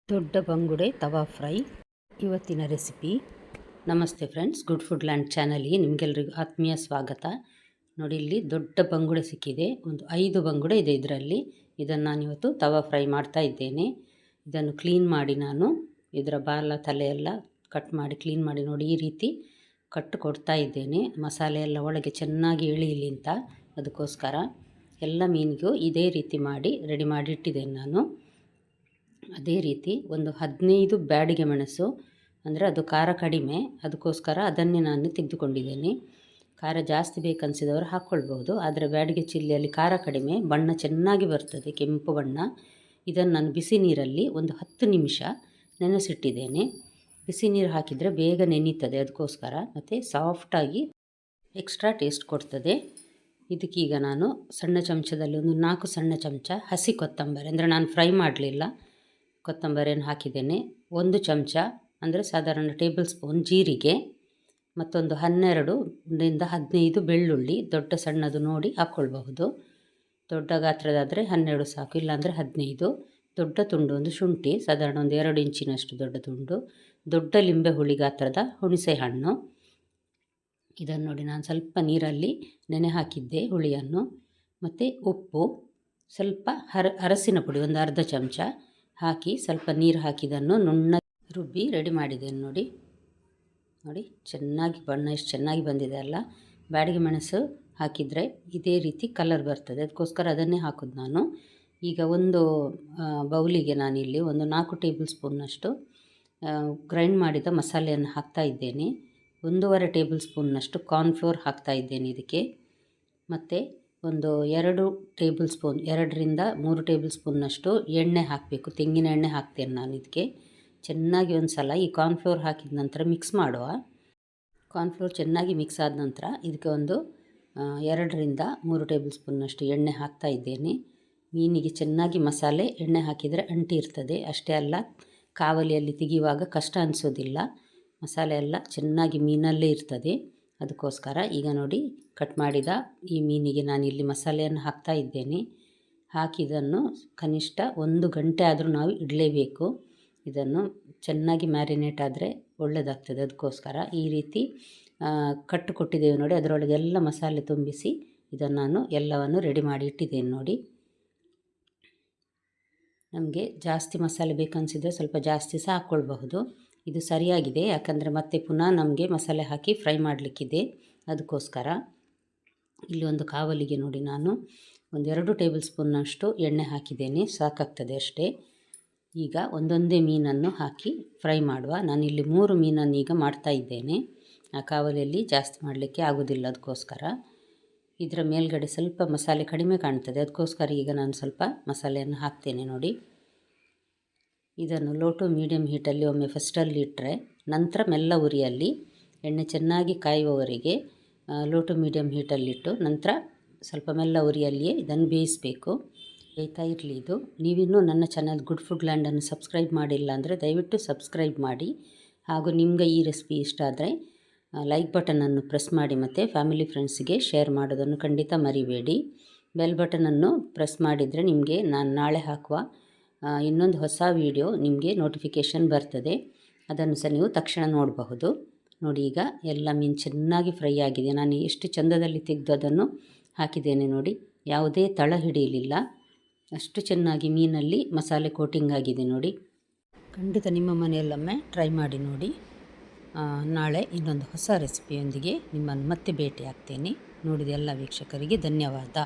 ದೊಡ್ಡ ಬಂಗುಡೆ ತವಾ ಫ್ರೈ ಇವತ್ತಿನ ರೆಸಿಪಿ. ನಮಸ್ತೆ ಫ್ರೆಂಡ್ಸ್, ಗುಡ್ ಫುಡ್ ಲ್ಯಾಂಡ್ ಚಾನಲ್ಗೆ ನಿಮಗೆಲ್ಲರಿಗೂ ಆತ್ಮೀಯ ಸ್ವಾಗತ. ನೋಡಿ, ಇಲ್ಲಿ ದೊಡ್ಡ ಬಂಗುಡೆ ಸಿಕ್ಕಿದೆ. ಒಂದು 5 ಬಂಗುಡೆ ಇದೆ ಇದರಲ್ಲಿ. ಇದನ್ನು ನಾನಿವತ್ತು ತವಾ ಫ್ರೈ ಮಾಡ್ತಾ ಇದ್ದೇನೆ. ಇದನ್ನು ಕ್ಲೀನ್ ಮಾಡಿ ನಾನು ಇದರ ಬಾಲ ತಲೆ ಎಲ್ಲ ಕಟ್ ಮಾಡಿ ಕ್ಲೀನ್ ಮಾಡಿ ನೋಡಿ ಈ ರೀತಿ ಕಟ್ಟು ಕೊಡ್ತಾ ಇದ್ದೇನೆ. ಮಸಾಲೆ ಎಲ್ಲ ಒಳಗೆ ಚೆನ್ನಾಗಿ ಇಳಿಯಲಿ ಅಂತ, ಅದಕ್ಕೋಸ್ಕರ ಎಲ್ಲ ಮೀನಿಗೂ ಇದೇ ರೀತಿ ಮಾಡಿ ರೆಡಿ ಮಾಡಿ ಇಟ್ಟಿದ್ದೇನೆ ನಾನು. ಅದೇ ರೀತಿ ಒಂದು 15 ಬ್ಯಾಡಿಗೆ ಮೆಣಸು, ಅಂದರೆ ಅದು ಖಾರ ಕಡಿಮೆ, ಅದಕ್ಕೋಸ್ಕರ ಅದನ್ನೇ ನಾನು ತೆಗೆದುಕೊಂಡಿದ್ದೇನೆ. ಖಾರ ಜಾಸ್ತಿ ಬೇಕನ್ನಿಸಿದವರು ಹಾಕ್ಕೊಳ್ಬೋದು, ಆದರೆ ಬ್ಯಾಡಿಗೆ ಚಿಲ್ಲಿಯಲ್ಲಿ ಖಾರ ಕಡಿಮೆ, ಬಣ್ಣ ಚೆನ್ನಾಗಿ ಬರ್ತದೆ, ಕೆಂಪು ಬಣ್ಣ. ಇದನ್ನು ನಾನು ಬಿಸಿ ನೀರಲ್ಲಿ ಒಂದು 10 ನಿಮಿಷ ನೆನೆಸಿಟ್ಟಿದ್ದೇನೆ. ಬಿಸಿ ನೀರು ಹಾಕಿದರೆ ಬೇಗ ನೆನೀತದೆ, ಅದಕ್ಕೋಸ್ಕರ, ಮತ್ತು ಸಾಫ್ಟಾಗಿ ಎಕ್ಸ್ಟ್ರಾ ಟೇಸ್ಟ್ ಕೊಡ್ತದೆ. ಇದಕ್ಕೀಗ ನಾನು ಸಣ್ಣ ಚಮಚದಲ್ಲಿ ಒಂದು 4 ಸಣ್ಣ ಚಮಚ ಹಸಿ ಕೊತ್ತಂಬರಿ, ಅಂದರೆ ನಾನು ಫ್ರೈ ಮಾಡಲಿಲ್ಲ, ಕೊತ್ತಂಬರಿಯನ್ನು ಹಾಕಿದ್ದೇನೆ. 1 ಚಮಚ ಅಂದರೆ ಸಾಧಾರಣ ಟೇಬಲ್ ಸ್ಪೂನ್ ಜೀರಿಗೆ, ಮತ್ತೊಂದು 12ರಿಂದ 15 ಬೆಳ್ಳುಳ್ಳಿ, ದೊಡ್ಡ ಸಣ್ಣದು ನೋಡಿ ಹಾಕ್ಕೊಳ್ಬಹುದು. ದೊಡ್ಡ ಗಾತ್ರದಾದರೆ 12 ಸಾಕು, ಇಲ್ಲಾಂದರೆ 15. ದೊಡ್ಡ ತುಂಡು ಒಂದು ಶುಂಠಿ, ಸಾಧಾರಣ ಒಂದು 2 ಇಂಚಿನಷ್ಟು ದೊಡ್ಡ ತುಂಡು. ದೊಡ್ಡ ಲಿಂಬೆ ಹುಳಿ ಗಾತ್ರದ ಹುಣಸೆ ಹಣ್ಣು. ಇದನ್ನು ನೋಡಿ ನಾನು ಸ್ವಲ್ಪ ನೀರಲ್ಲಿ ನೆನೆ ಹಾಕಿದ್ದೆ ಹುಳಿಯನ್ನು. ಮತ್ತು ಉಪ್ಪು, ಸ್ವಲ್ಪ ಅರಸಿನ ಪುಡಿ ಒಂದು ಅರ್ಧ ಚಮಚ ಹಾಕಿ ಸ್ವಲ್ಪ ನೀರು ಹಾಕಿದನ್ನು ನುಣ್ಣ ರುಬ್ಬಿ ರೆಡಿ ಮಾಡಿದ್ದೇನೆ. ನೋಡಿ ಚೆನ್ನಾಗಿ ಬಣ್ಣ ಎಷ್ಟು ಚೆನ್ನಾಗಿ ಬಂದಿದೆ ಅಲ್ಲ. ಬ್ಯಾಡಿಗೆ ಮೆಣಸು ಹಾಕಿದರೆ ಇದೇ ರೀತಿ ಕಲರ್ ಬರ್ತದೆ, ಅದಕ್ಕೋಸ್ಕರ ಅದನ್ನೇ ಹಾಕೋದು ನಾನು. ಈಗ ಒಂದು ಬೌಲಿಗೆ ನಾನಿಲ್ಲಿ ಒಂದು 4 ಟೇಬಲ್ ಸ್ಪೂನ್ನಷ್ಟು ಗ್ರೈಂಡ್ ಮಾಡಿದ ಮಸಾಲೆಯನ್ನು ಹಾಕ್ತಾ ಇದ್ದೇನೆ. 1.5 ಟೇಬಲ್ ಸ್ಪೂನ್ನಷ್ಟು ಕಾರ್ನ್ಫ್ಲೋರ್ ಹಾಕ್ತಾ ಇದ್ದೇನೆ ಇದಕ್ಕೆ. ಮತ್ತು ಒಂದು 2 ಟೇಬಲ್ ಸ್ಪೂನ್, 2ರಿಂದ 3 ಟೇಬಲ್ ಸ್ಪೂನ್ನಷ್ಟು ಎಣ್ಣೆ ಹಾಕಬೇಕು, ತೆಂಗಿನ ಎಣ್ಣೆ ಹಾಕ್ತೇನೆ ನಾನು ಇದಕ್ಕೆ. ಚೆನ್ನಾಗಿ ಒಂದು ಸಲ ಈ ಕಾರ್ನ್ಫ್ಲೋರ್ ಹಾಕಿದ ನಂತರ ಮಿಕ್ಸ್ ಮಾಡುವ. ಕಾರ್ನ್ಫ್ಲೋರ್ ಚೆನ್ನಾಗಿ ಮಿಕ್ಸ್ ಆದ ನಂತರ ಇದಕ್ಕೆ ಒಂದು 2ರಿಂದ 3 ಟೇಬಲ್ ಸ್ಪೂನ್ನಷ್ಟು ಎಣ್ಣೆ ಹಾಕ್ತಾ ಇದ್ದೇನೆ. ಮೀನಿಗೆ ಚೆನ್ನಾಗಿ ಮಸಾಲೆ ಎಣ್ಣೆ ಹಾಕಿದರೆ ಅಂಟಿ ಇರ್ತದೆ, ಅಷ್ಟೇ ಅಲ್ಲ ಕಾವಲಿಯಲ್ಲಿ ತೆಗೆಯುವಾಗ ಕಷ್ಟ ಅನಿಸೋದಿಲ್ಲ, ಮಸಾಲೆ ಎಲ್ಲ ಚೆನ್ನಾಗಿ ಮೀನಲ್ಲೇ ಇರ್ತದೆ, ಅದಕ್ಕೋಸ್ಕರ. ಈಗ ನೋಡಿ, ಕಟ್ ಮಾಡಿದ ಈ ಮೀನಿಗೆ ನಾನಿಲ್ಲಿ ಮಸಾಲೆಯನ್ನು ಹಾಕ್ತಾ ಇದ್ದೇನೆ. ಹಾಕಿದನ್ನು ಕನಿಷ್ಠ 1 ಗಂಟೆ ಆದರೂ ನಾವು ಇಡಲೇಬೇಕು. ಇದನ್ನು ಚೆನ್ನಾಗಿ ಮ್ಯಾರಿನೇಟ್ ಆದರೆ ಒಳ್ಳೆಯದಾಗ್ತದೆ, ಅದಕ್ಕೋಸ್ಕರ ಈ ರೀತಿ ಕಟ್ಟು ಕೊಟ್ಟಿದ್ದೇವೆ ನೋಡಿ. ಅದರೊಳಗೆ ಎಲ್ಲ ಮಸಾಲೆ ತುಂಬಿಸಿ ಇದನ್ನು ನಾನು ಎಲ್ಲವನ್ನು ರೆಡಿ ಮಾಡಿ ಇಟ್ಟಿದ್ದೇನೆ ನೋಡಿ. ನಮಗೆ ಜಾಸ್ತಿ ಮಸಾಲೆ ಬೇಕನ್ನಿಸಿದರೆ ಸ್ವಲ್ಪ ಜಾಸ್ತಿ ಸಹ ಹಾಕ್ಕೊಳ್ಬಹುದು. ಇದು ಸರಿಯಾಗಿದೆ, ಯಾಕಂದರೆ ಮತ್ತೆ ಪುನಃ ನಮಗೆ ಮಸಾಲೆ ಹಾಕಿ ಫ್ರೈ ಮಾಡಲಿಕ್ಕಿದೆ, ಅದಕ್ಕೋಸ್ಕರ. ಇಲ್ಲಿ ಒಂದು ಕಾವಲಿಗೆ ನೋಡಿ ನಾನು ಒಂದು 2 ಟೇಬಲ್ ಸ್ಪೂನ್ನಷ್ಟು ಎಣ್ಣೆ ಹಾಕಿದ್ದೇನೆ, ಸಾಕಾಗ್ತದೆ ಅಷ್ಟೇ. ಈಗ ಒಂದೊಂದೇ ಮೀನನ್ನು ಹಾಕಿ ಫ್ರೈ ಮಾಡುವ. ನಾನಿಲ್ಲಿ 3 ಮೀನನ್ನು ಈಗ ಮಾಡ್ತಾ ಇದ್ದೇನೆ. ಆ ಕಾವಲಿಯಲ್ಲಿ ಜಾಸ್ತಿ ಮಾಡಲಿಕ್ಕೆ ಆಗೋದಿಲ್ಲ, ಅದಕ್ಕೋಸ್ಕರ. ಇದರ ಮೇಲ್ಗಡೆ ಸ್ವಲ್ಪ ಮಸಾಲೆ ಕಡಿಮೆ ಕಾಣ್ತದೆ, ಅದಕ್ಕೋಸ್ಕರ ಈಗ ನಾನು ಸ್ವಲ್ಪ ಮಸಾಲೆಯನ್ನು ಹಾಕ್ತೇನೆ ನೋಡಿ. ಇದನ್ನು ಲೋ ಟು ಮೀಡಿಯಮ್ ಹೀಟಲ್ಲಿ ಒಮ್ಮೆ ಫಸ್ಟಲ್ಲಿ ಇಟ್ಟರೆ ನಂತರ ಮೆಲ್ಲ ಉರಿಯಲ್ಲಿ ಎಣ್ಣೆ ಚೆನ್ನಾಗಿ ಕಾಯುವವರೆಗೆ ಲೋ ಟು ಮೀಡಿಯಮ್ ಹೀಟಲ್ಲಿಟ್ಟು ನಂತರ ಸ್ವಲ್ಪ ಮೆಲ್ಲ ಉರಿಯಲ್ಲಿಯೇ ಇದನ್ನು ಬೇಯಿಸಬೇಕು. ಬೇಯ್ತಾ ಇರಲಿ ಇದು. ನೀವಿನ್ನೂ ನನ್ನ ಚಾನಲ್ ಗುಡ್ ಫುಡ್ ಲ್ಯಾಂಡನ್ನು ಸಬ್ಸ್ಕ್ರೈಬ್ ಮಾಡಿಲ್ಲ ಅಂದರೆ ದಯವಿಟ್ಟು ಸಬ್ಸ್ಕ್ರೈಬ್ ಮಾಡಿ. ಹಾಗೂ ನಿಮಗೆ ಈ ರೆಸಿಪಿ ಇಷ್ಟ ಆದರೆ ಲೈಕ್ ಬಟನನ್ನು ಪ್ರೆಸ್ ಮಾಡಿ, ಮತ್ತು ಫ್ಯಾಮಿಲಿ ಫ್ರೆಂಡ್ಸಿಗೆ ಶೇರ್ ಮಾಡೋದನ್ನು ಖಂಡಿತ ಮರಿಬೇಡಿ. ಬೆಲ್ ಬಟನನ್ನು ಪ್ರೆಸ್ ಮಾಡಿದರೆ ನಿಮಗೆ ನಾನು ನಾಳೆ ಹಾಕುವ ಇನ್ನೊಂದು ಹೊಸ ವಿಡಿಯೋ ನಿಮಗೆ ನೋಟಿಫಿಕೇಷನ್ ಬರ್ತದೆ, ಅದನ್ನು ಸಹ ನೀವು ತಕ್ಷಣ ನೋಡಬಹುದು. ನೋಡಿ, ಈಗ ಎಲ್ಲ ಮೀನು ಚೆನ್ನಾಗಿ ಫ್ರೈ ಆಗಿದೆ. ನಾನು ಎಷ್ಟು ಚಂದದಲ್ಲಿ ತೆಗೆದು ಅದನ್ನು ಹಾಕಿದ್ದೇನೆ ನೋಡಿ, ಯಾವುದೇ ತಳ ಹಿಡಿಯಲಿಲ್ಲ, ಅಷ್ಟು ಚೆನ್ನಾಗಿ ಮೀನಲ್ಲಿ ಮಸಾಲೆ ಕೋಟಿಂಗ್ ಆಗಿದೆ ನೋಡಿ. ಖಂಡಿತ ನಿಮ್ಮ ಮನೆಯಲ್ಲೊಮ್ಮೆ ಟ್ರೈ ಮಾಡಿ ನೋಡಿ. ನಾಳೆ ಇನ್ನೊಂದು ಹೊಸ ರೆಸಿಪಿಯೊಂದಿಗೆ ನಿಮ್ಮನ್ನು ಮತ್ತೆ ಭೇಟಿ ಆಗ್ತೇನೆ. ನೋಡಿದ ಎಲ್ಲ ವೀಕ್ಷಕರಿಗೆ ಧನ್ಯವಾದ.